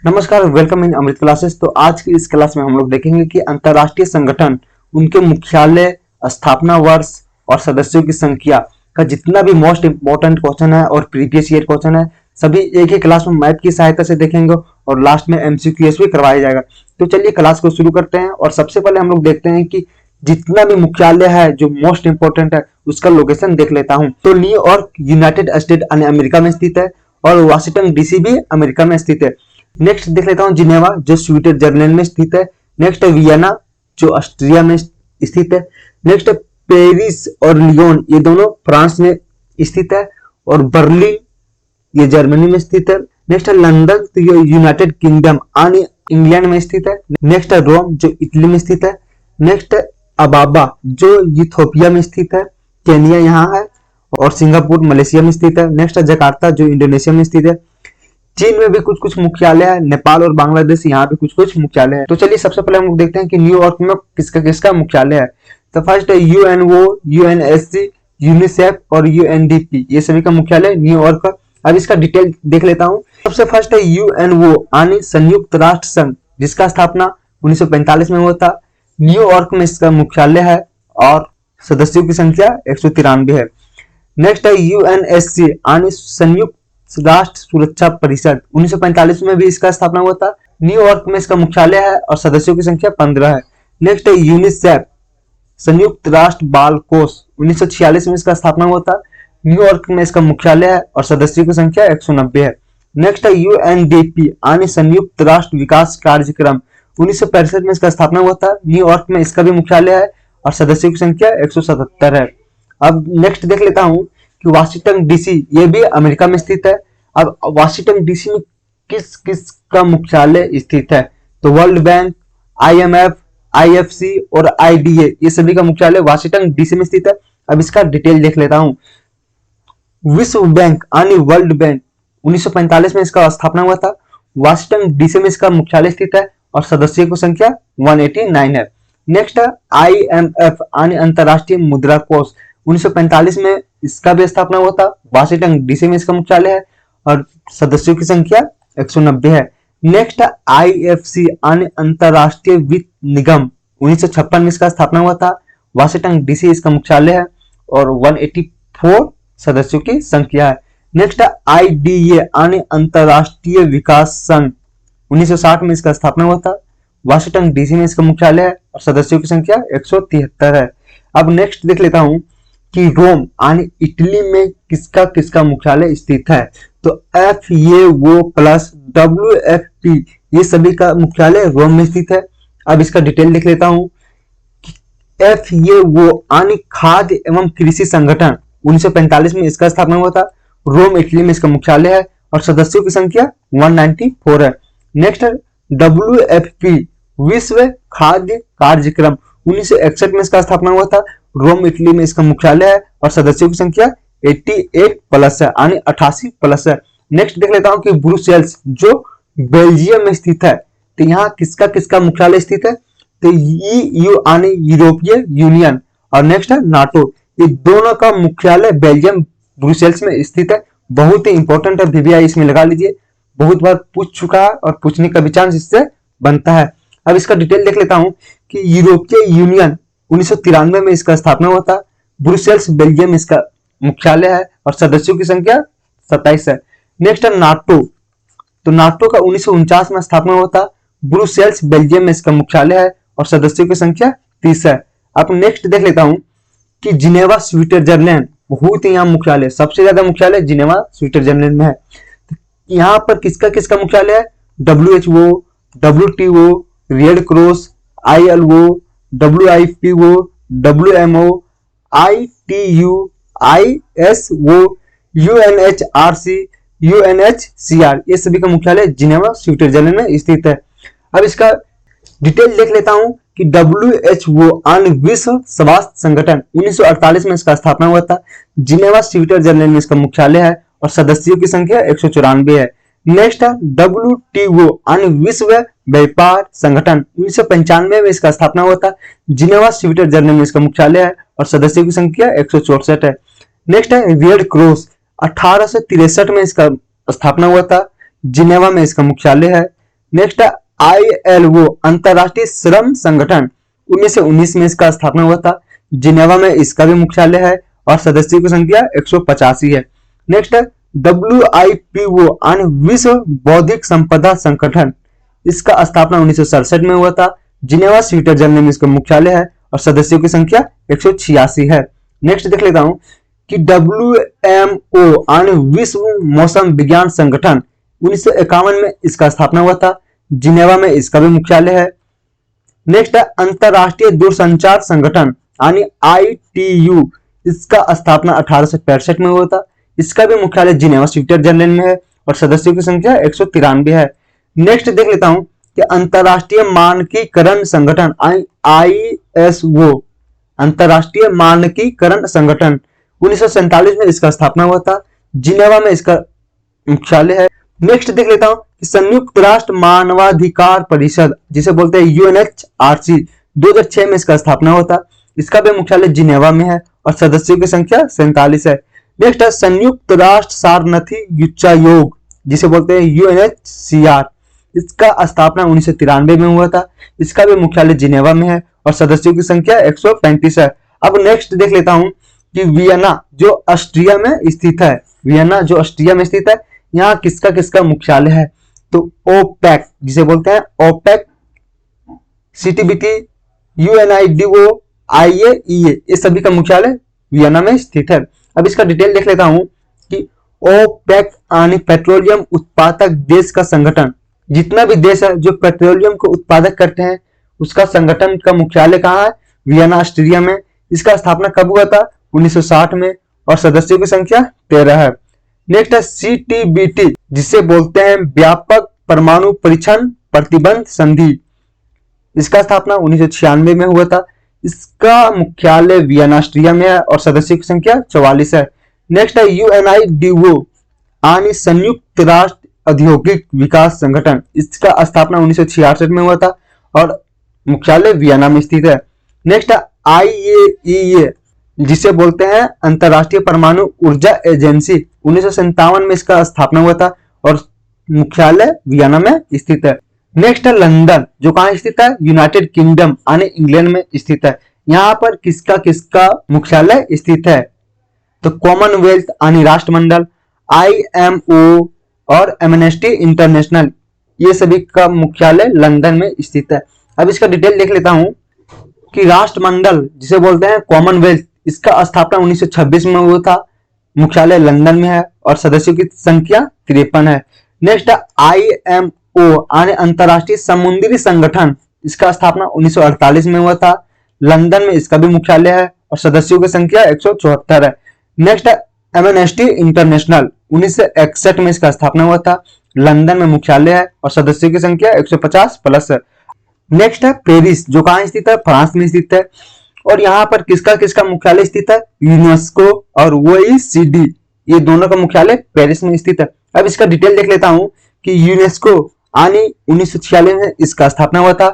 नमस्कार, welcome in Amrit classes. तो आज की इस क्लास में हम लोग देखेंगे कि अंतरराष्ट्रीय संगठन, उनके मुख्यालय, स्थापना वर्ष और सदस्यों की संख्या का जितना भी मोस्ट इम्पोर्टेंट क्वेश्चन है और प्रीवियस ईयर क्वेश्चन है, सभी एक ही क्लास में मैथ की सहायता से देखेंगे और लास्ट में एमसीक्यूएस भी करवाया जाएगा। तो चलिए क्लास को शुरू करते हैं। और सबसे पहले हम लोग देखते हैं कि जितना भी मुख्यालय है जो मोस्ट इंपोर्टेंट है उसका लोकेशन देख लेता हूँ। तो न्यूयॉर्क यूनाइटेड स्टेट यानी अमेरिका में स्थित है और वाशिंगटन डीसी भी अमेरिका में स्थित है। नेक्स्ट देख लेता हूँ जिनेवा जो स्विट्जरलैंड में स्थित है। नेक्स्ट है वियना जो ऑस्ट्रिया में स्थित है। नेक्स्ट है पेरिस और लियोन, ये दोनों फ्रांस में स्थित है। और बर्लिन ये जर्मनी में स्थित है। नेक्स्ट है लंदन तो ये यूनाइटेड किंगडम यानी इंग्लैंड में स्थित है। नेक्स्ट है रोम जो इटली में स्थित है। नेक्स्ट है अबाबा जो इथियोपिया में स्थित है, केनिया यहाँ है। और सिंगापुर मलेशिया में स्थित है। नेक्स्ट है जकार्ता जो इंडोनेशिया में स्थित है। चीन में भी कुछ कुछ मुख्यालय है। नेपाल और बांग्लादेश यहाँ भी कुछ कुछ मुख्यालय है। तो चलिए सबसे पहले हम लोग देखते हैं कि न्यूयॉर्क में किसका किसका मुख्यालय है। तो फर्स्ट है यूएनओ, यूएनएससी, यूनिसेफ और यूएनडीपी, ये सभी का मुख्यालय न्यूयॉर्क का। अब इसका डिटेल देख लेता हूँ। सबसे फर्स्ट है यूएनओ यानी संयुक्त राष्ट्र संघ, जिसका स्थापना 1945 में हुआ था। न्यूयॉर्क में इसका मुख्यालय है और सदस्यों की संख्या 193 है। नेक्स्ट है यूएनएससी यानी संयुक्त राष्ट्र सुरक्षा परिषद, 1945 में भी इसका स्थापना हुआ था। न्यूयॉर्क में इसका मुख्यालय है और सदस्यों की संख्या 15 है। नेक्स्ट है यूनिसेफ, संयुक्त राष्ट्र बाल कोष, 1946 में इसका स्थापना हुआ था। न्यूयॉर्क में इसका मुख्यालय है और सदस्यों की संख्या 190 है। नेक्स्ट है यूएनडीपी यानी संयुक्त राष्ट्र विकास कार्यक्रम, 1965 में इसका स्थापना हुआ था। न्यूयॉर्क में इसका भी मुख्यालय है और सदस्यों की संख्या 177 है। अब नेक्स्ट देख लेता हूँ कि वाशिंगटन डीसी ये भी अमेरिका में स्थित है। अब वाशिंगटन डीसी में किस किस का मुख्यालय स्थित है, तो वर्ल्ड बैंक, आईएमएफ, आईएफसी और आईडीए, ये सभी का मुख्यालय वाशिंगटन डीसी में स्थित है। अब इसका डिटेल देख लेता हूं। विश्व बैंक यानी वर्ल्ड बैंक, 1945 में इसका स्थापना हुआ था। वाशिंगटन डीसी में इसका मुख्यालय स्थित है और सदस्यों की संख्या 189 है। नेक्स्ट है आईएमएफ यानी अंतरराष्ट्रीय मुद्रा कोष, 1945 में इसका भी स्थापना हुआ था। वाशिंगटन डीसी में इसका मुख्यालय है और सदस्यों की संख्या 190 है। नेक्स्ट है आईएफसी यानी अंतरराष्ट्रीय वित्त निगम, 1956 में इसका स्थापना हुआ था। वाशिंगटन डीसी इसका मुख्यालय है और 184 सदस्यों की संख्या है। नेक्स्ट है आईडीए यानी अंतरराष्ट्रीय विकास संघ, 1960 में इसका स्थापना हुआ था। वाशिंगटन डीसी में इसका मुख्यालय है और सदस्यों की संख्या 173 है। अब नेक्स्ट देख लेता हूं कि रोम यानी इटली में किसका किसका मुख्यालय स्थित है, तो FAO प्लस WFP ये सभी का मुख्यालय रोम में स्थित है। अब इसका डिटेल देख लेता हूं कि FAO यानी खाद्य एवं कृषि संगठन, 1945 में इसका स्थापना हुआ था। रोम इटली में इसका मुख्यालय है और सदस्यों की संख्या 194 है। नेक्स्ट है WFP विश्व खाद्य कार्यक्रम, 1961 में इसका स्थापना हुआ था। रोम इटली में इसका मुख्यालय है और सदस्यों की संख्या 88 प्लस है यानी 88 प्लस है। नेक्स्ट देख लेता हूं कि ब्रुसेल्स जो बेल्जियम में स्थित है, तो यहाँ किसका किसका मुख्यालय स्थित है, तो EU यानी यूरोपीय यूनियन और नेक्स्ट है नाटो, ये दोनों का मुख्यालय बेल्जियम ब्रुसेल्स में स्थित है। बहुत ही इंपॉर्टेंट है, VVI इसमें लगा लीजिए, बहुत बार पूछ चुका है और पूछने का भी चांस इससे बनता है। अब इसका डिटेल देख लेता हूं कि यूरोपीय यूनियन 1993 में इसका स्थापना हुआ था। ब्रुसेल्स बेल्जियम में इसका मुख्यालय है और सदस्यों की संख्या 27 है। नेक्स्ट है नाटो, तो नाटो का 1949 में स्थापना हुआ था। ब्रुसेल्स बेल्जियम में इसका मुख्यालय है और सदस्यों की संख्या 30 है। अब नेक्स्ट देख लेता हूं कि जिनेवा स्विट्जरलैंड, बहुत ही यहाँ मुख्यालय, सबसे ज्यादा मुख्यालय जिनेवा स्विट्जरलैंड में है। यहाँ पर किसका किसका मुख्यालय है, WHO, WTO, red cross, ILO, WIPO, WMO, ITU, ISO, UNHRC, UNHCR, ये सभी का मुख्यालय जिनेवा स्विट्जरलैंड में स्थित है। अब इसका डिटेल देख लेता हूं कि WHO यानी विश्व स्वास्थ्य संगठन, 1948 में इसका स्थापना हुआ था। जिनेवा स्विट्जरलैंड में इसका मुख्यालय है और सदस्यों की संख्या 194 है। नेक्स्ट है WTO यानी विश्व व्यापार संगठन, 1995 में इसका स्थापना हुआ था। जिनेवा स्विट्जरलैंड में इसका मुख्यालय है और सदस्यों की संख्या 164 है। नेक्स्ट है रेड क्रॉस, 1863 में इसका स्थापना हुआ था। जिनेवा में इसका मुख्यालय है। नेक्स्ट है ILO अंतरराष्ट्रीय श्रम संगठन, 1919 में इसका स्थापना हुआ था। जिनेवा में इसका भी मुख्यालय है और सदस्यों की संख्या 185 है। नेक्स्ट है WIPO यानी विश्व बौद्धिक संपदा संगठन, इसका स्थापना 1967 में हुआ था। जिनेवा स्विट्जरलैंड में इसका मुख्यालय है और सदस्यों की संख्या 186 है। नेक्स्ट देख लेता हूं कि WMO यानी विश्व मौसम विज्ञान संगठन, 1951 में इसका स्थापना हुआ था। जिनेवा में इसका भी मुख्यालय है। नेक्स्ट है अंतरराष्ट्रीय दूरसंचार संगठन यानी ITU, इसका स्थापना 1865 में हुआ था। इसका भी मुख्यालय जिनेवा स्विट्जरलैंड में है और सदस्यों की संख्या 193 है। नेक्स्ट देख लेता हूं कि अंतरराष्ट्रीय मानकीकरण संगठन ISO अंतरराष्ट्रीय मानकीकरण संगठन, 1947 में इसका स्थापना हुआ था। जिनेवा में इसका मुख्यालय है। नेक्स्ट देख लेता हूं कि संयुक्त राष्ट्र मानवाधिकार परिषद, जिसे बोलते हैं UNHRC, 2006 में इसका स्थापना हुआ था। इसका भी मुख्यालय जिनेवा में है और सदस्यों की संख्या 47 है। नेक्स्ट है संयुक्त राष्ट्र सारनाथी उच्चायोग, जिसे बोलते हैं UNHCR, इसका स्थापना 1993 में हुआ था। इसका भी मुख्यालय जिनेवा में है और सदस्यों की संख्या 135 है। अब नेक्स्ट देख लेता हूं कि वियना जो ऑस्ट्रिया में स्थित है, वियना जो ऑस्ट्रिया में स्थित है, यहाँ किसका किसका मुख्यालय है? तो OPEC, जिसे बोलते हैं OPEC, CTBT, UNIDO, IAEA, ये सभी का मुख्यालय वियना में स्थित है। अब इसका डिटेल देख लेता हूं कि OPEC यानी पेट्रोलियम उत्पादक देश का संगठन, जितना भी देश है जो पेट्रोलियम को उत्पादक करते हैं उसका संगठन का मुख्यालय कहाँ है? वियना ऑस्ट्रिया में। इसका स्थापना कब हुआ था? 1960 में और सदस्यों की संख्या 13 है। नेक्स्ट है CTBT, जिसे बोलते हैं व्यापक परमाणु परीक्षण प्रतिबंध संधि, इसका स्थापना 1996 में हुआ था। इसका मुख्यालय वियना ऑस्ट्रिया में है और सदस्यों की संख्या 44 है। नेक्स्ट है UNIDO यानी संयुक्त राष्ट्र औद्योगिक विकास संगठन, इसका स्थापना 1966 में हुआ था और मुख्यालय वियना में स्थित है। नेक्स्ट है IAEA, जिसे बोलते हैं अंतरराष्ट्रीय परमाणु ऊर्जा एजेंसी, 1957 में इसका स्थापना हुआ था और मुख्यालय वियना में स्थित है। नेक्स्ट है लंदन, जो कहाँ स्थित है? यूनाइटेड किंगडम यानी इंग्लैंड में स्थित है। यहाँ पर किसका किसका मुख्यालय स्थित है? तो कॉमनवेल्थ यानी राष्ट्रमंडल, IMO और एमनेस्टी इंटरनेशनल, ये सभी का मुख्यालय लंदन में स्थित है। अब इसका डिटेल देख लेता हूं कि राष्ट्रमंडल, जिसे बोलते हैं कॉमनवेल्थ, इसका स्थापना 1926 में हुआ था। मुख्यालय लंदन में है और सदस्यों की संख्या 53 है। नेक्स्ट है IMO यानी अंतरराष्ट्रीय समुद्री संगठन, इसका स्थापना 1948 में हुआ था। लंदन में इसका भी मुख्यालय है और सदस्यों की संख्या 174 है। नेक्स्ट है एमनेस्टी इंटरनेशनल, 1961 में इसका स्थापना हुआ था। लंदन में मुख्यालय है और सदस्यों की संख्या 150 प्लस है। नेक्स्ट है पेरिस, जो कहाँ स्थित है? फ्रांस में स्थित है और यहाँ पर किसका किसका मुख्यालय स्थित है? यूनेस्को और OECD, ये दोनों का मुख्यालय पेरिस में स्थित है। अब इसका डिटेल देख लेता हूं कि यूनेस्को यानी 1946 में इसका स्थापना हुआ था,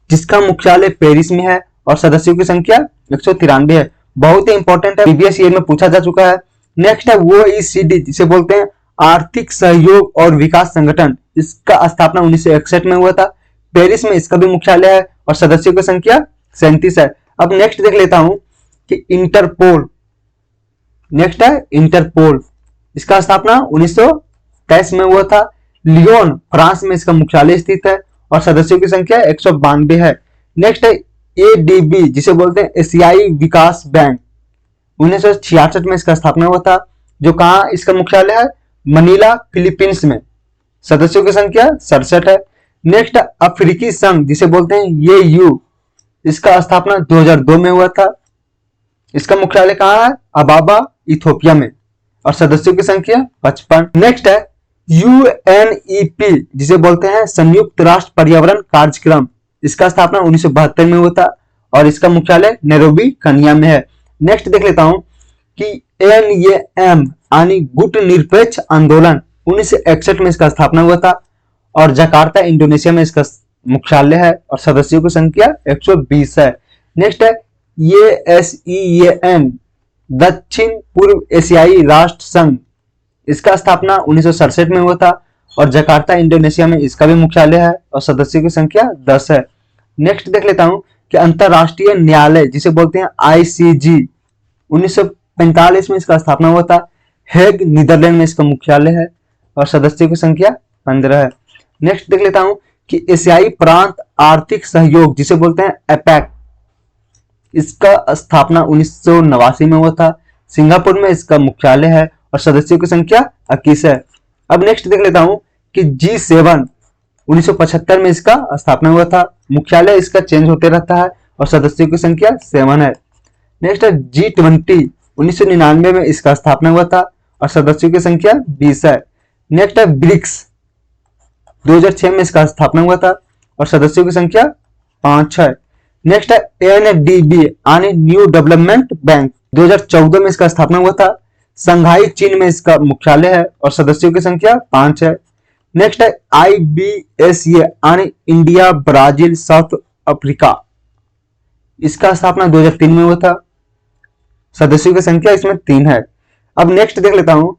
जिसका मुख्यालय पेरिस में है और सदस्यों की संख्या 193 है। बहुत ही इंपॉर्टेंट है, प्रीवियस ईयर में पूछा जा चुका है। नेक्स्ट है OECD, जिसे बोलते हैं आर्थिक सहयोग और विकास संगठन, इसका स्थापना 1961 में हुआ था। पेरिस में इसका भी मुख्यालय है और सदस्यों की संख्या 37 है। अब नेक्स्ट देख लेता हूं कि इंटरपोल, नेक्स्ट है इंटरपोल, इसका स्थापना 1923 में हुआ था। लियोन फ्रांस में इसका मुख्यालय स्थित है और सदस्यों की संख्या 192 है। नेक्स्ट है ADB, जिसे बोलते हैं एशियाई विकास बैंक, 1966 में इसका स्थापना हुआ था। जो कहाँ इसका मुख्यालय है? मनीला फिलीपींस में, सदस्यों की संख्या 67 है। नेक्स्ट अफ्रीकी संघ, जिसे बोलते हैं AU, इसका स्थापना 2002 में हुआ था। इसका मुख्यालय कहाँ है? अबाबा इथोपिया में और सदस्यों की संख्या 55। नेक्स्ट है UNEP, जिसे बोलते हैं संयुक्त राष्ट्र पर्यावरण कार्यक्रम, इसका स्थापना 1972 में हुआ था और इसका मुख्यालय नैरोबी केन्या में है। नेक्स्ट देख लेता हूं कि NAM यानी गुट निरपेक्ष आंदोलन, 1961 में इसका स्थापना हुआ था और जकार्ता इंडोनेशिया में इसका मुख्यालय है और सदस्यों की संख्या 120 है। नेक्स्ट है ASEAN, दक्षिण पूर्व एशियाई राष्ट्र संघ, इसका स्थापना 1967 में हुआ था और जकार्ता इंडोनेशिया में इसका भी मुख्यालय है और सदस्यों की संख्या 10 है। नेक्स्ट देख लेता हूं कि अंतरराष्ट्रीय न्यायालय जिसे बोलते हैं आईसीजी 1945 में इसका स्थापना हुआ था। हेग नीदरलैंड में इसका मुख्यालय है और सदस्यों की संख्या 15 है। नेक्स्ट देख लेता हूं कि एशियाई प्रांत आर्थिक सहयोग जिसे बोलते हैं एपैक, इसका स्थापना 1989 में हुआ था। सिंगापुर में इसका मुख्यालय है और सदस्यों की संख्या 21 है। अब नेक्स्ट देख लेता हूं कि G7 1975 में इसका स्थापना हुआ था। मुख्यालय इसका चेंज होते रहता है और सदस्यों की संख्या 7 है। नेक्स्ट है G20 1999 में इसका स्थापना हुआ था और सदस्यों की संख्या 20 है। नेक्स्ट है ब्रिक्स 2006 में इसका स्थापना हुआ था और सदस्यों की संख्या 5 है। नेक्स्ट है ANDB यानी न्यू डेवलपमेंट बैंक 2014 में इसका स्थापना हुआ था। संघाई चीन में इसका मुख्यालय है और सदस्यों की संख्या 5 है। नेक्स्ट है IBSA यानी इंडिया ब्राजील साउथ अफ्रीका, इसका स्थापना 2003 में हुआ था। सदस्यों की संख्या इसमें 3 है। अब नेक्स्ट देख लेता हूं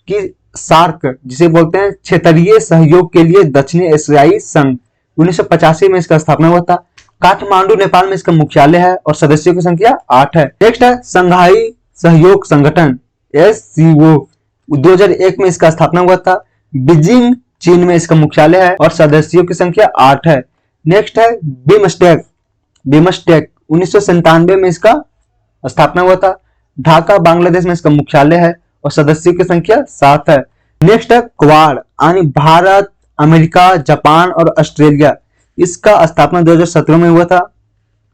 कि सार्क जिसे बोलते हैं क्षेत्रीय सहयोग के लिए दक्षिणी एशियाई संघ 1985 में इसका स्थापना हुआ था। काठमांडू नेपाल में इसका मुख्यालय है और सदस्यों की संख्या 8 है। नेक्स्ट है संघाई सहयोग संगठन SCO 2001 में इसका स्थापना हुआ था। बीजिंग चीन में इसका मुख्यालय है और सदस्यों की संख्या 8 है। नेक्स्ट है बिमस्टेक 1997 में इसका स्थापना हुआ था। ढाका बांग्लादेश में इसका मुख्यालय है और सदस्यों की संख्या 7 है। नेक्स्ट है क्वाड यानी भारत, अमेरिका, जापान और ऑस्ट्रेलिया, इसका स्थापना 2017 में हुआ था।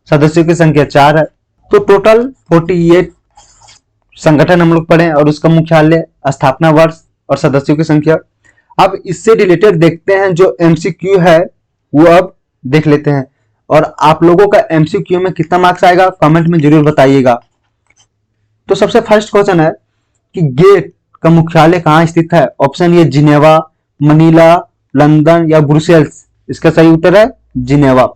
सदस्यों की संख्या 4 है। तो टोटल 48 संगठन हम लोग पढ़े और उसका मुख्यालय, स्थापना वर्ष और सदस्यों की संख्या। अब इससे रिलेटेड देखते हैं जो MCQ है वो अब देख लेते हैं और आप लोगों का MCQ में कितना मार्क्स आएगा कमेंट में जरूर बताइएगा। तो सबसे फर्स्ट क्वेश्चन है कि गेट का मुख्यालय कहाँ स्थित है। Option A Geneva, Manila, London या ब्रुसेल्स, इसका सही उत्तर है Geneva,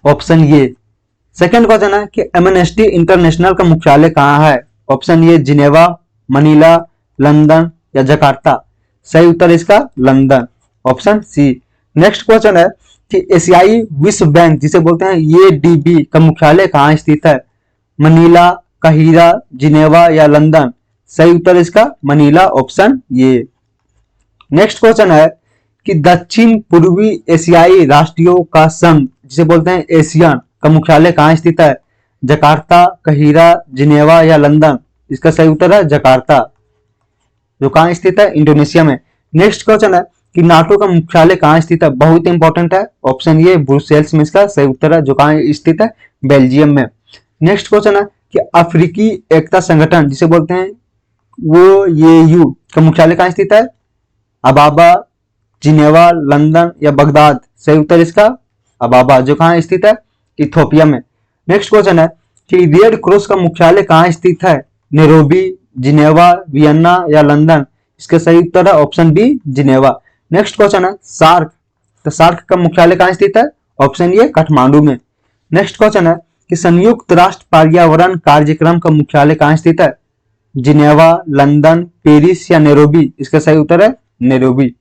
option A. Second question है कि एमनेस्टी इंटरनेशनल का मुख्यालय कहाँ है। Option A Geneva, Manila, London या जकार्ता, सही उत्तर इसका London, option C. Next question है कि एशियाई विश्व बैंक जिसे बोलते हैं ADB का मुख्यालय कहाँ स्थित है। मनीला, काहिरा, जिनेवा या लंदन, सही उत्तर इसका Manila, option A. Next question है कि दक्षिण पूर्वी एशियाई राष्ट्रों का संघ जिसे बोलते हैं एशियन का मुख्यालय कहाँ स्थित है। जकार्ता, काहिरा, जिनेवा या लंदन, इसका सही उत्तर है जकार्ता, जो कहाँ स्थित है इंडोनेशिया में। नेक्स्ट क्वेश्चन है कि नाटो का मुख्यालय कहाँ स्थित है। बहुत इंपॉर्टेंट है, ऑप्शन ए ब्रुसेल्स में इसका सही उत्तर है, जो कहाँ स्थित है बेल्जियम में। नेक्स्ट क्वेश्चन है कि अफ्रीकी एकता संगठन जिसे बोलते हैं वो AU का मुख्यालय कहाँ स्थित है। अबाबा, जिनेवा, लंदन या बगदाद, सही उत्तर इसका अबाबा, जो कहाँ स्थित है इथियोपिया में। नेक्स्ट क्वेश्चन है कि रेड क्रॉस का मुख्यालय कहाँ स्थित है। नैरोबी, जिनेवा, वियना या लंदन, इसका सही उत्तर है option B Geneva. Next question है सार्क, तो सार्क का मुख्यालय कहाँ स्थित है। ऑप्शन ए काठमांडू में। नेक्स्ट क्वेश्चन है कि संयुक्त राष्ट्र पर्यावरण कार्यक्रम का मुख्यालय कहाँ स्थित है। जिनेवा, लंदन, पेरिस या नैरोबी, इसका सही उत्तर है नैरोबी।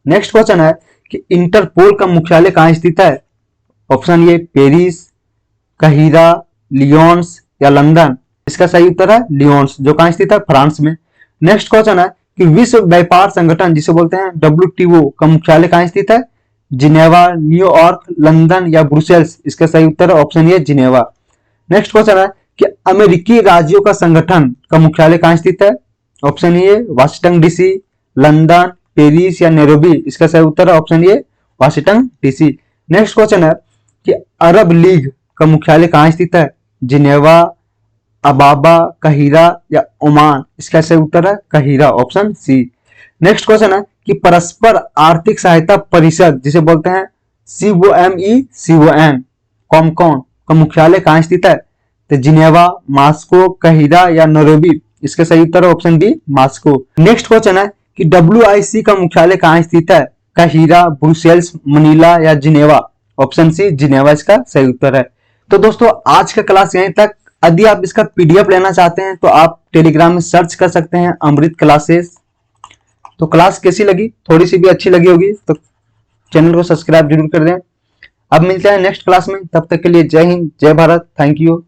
नेक्स्ट क्वेश्चन है कि इंटरपोल का मुख्यालय कहाँ स्थित है। ऑप्शन ए पेरिस, काहिरा, लियोन्स या लंदन, इसका सही उत्तर है लियोन्स, जो कहाँ स्थित है फ्रांस में। नेक्स्ट क्वेश्चन है कि विश्व व्यापार संगठन जिसे बोलते हैं WTO का मुख्यालय कहाँ स्थित है। जिनेवा, न्यूयॉर्क, लंदन या ब्रुसेल्स, इसका सही उत्तर है option A Geneva. Next question है कि अमेरिकी राज्यों का संगठन का मुख्यालय कहाँ स्थित है। Option A Washington DC, London, Paris या नैरोबी, इसका सही उत्तर है option A Washington DC। Next question है कि अरब लीग का मुख्यालय कहाँ स्थित है। जिनेवा, अबाबा, काहिरा या ओमान, इसका सही उत्तर है काहिरा, ऑप्शन सी। नेक्स्ट क्वेश्चन है कि परस्पर आर्थिक सहायता परिषद जिसे बोलते हैं COMECON कॉमकॉन का मुख्यालय कहाँ स्थित है। तो जिनेवा, मास्को, काहिरा या नैरोबी, इसका सही उत्तर है option B Moscow. Next question है कि WIC का मुख्यालय कहाँ स्थित है। काहिरा, ब्रुसेल्स, मनीला या जिनेवा, ऑप्शन सी जिनेवा इसका सही उत्तर है। तो दोस्तों आज का क्लास यहीं तक। यदि आप इसका PDF लेना चाहते हैं तो आप टेलीग्राम में सर्च कर सकते हैं अमृत क्लासेस। तो क्लास कैसी लगी, थोड़ी सी भी अच्छी लगी होगी तो चैनल को सब्सक्राइब जरूर कर दें। अब मिलते हैं नेक्स्ट क्लास में, तब तक के लिए जय हिंद, जय भारत, थैंक यू।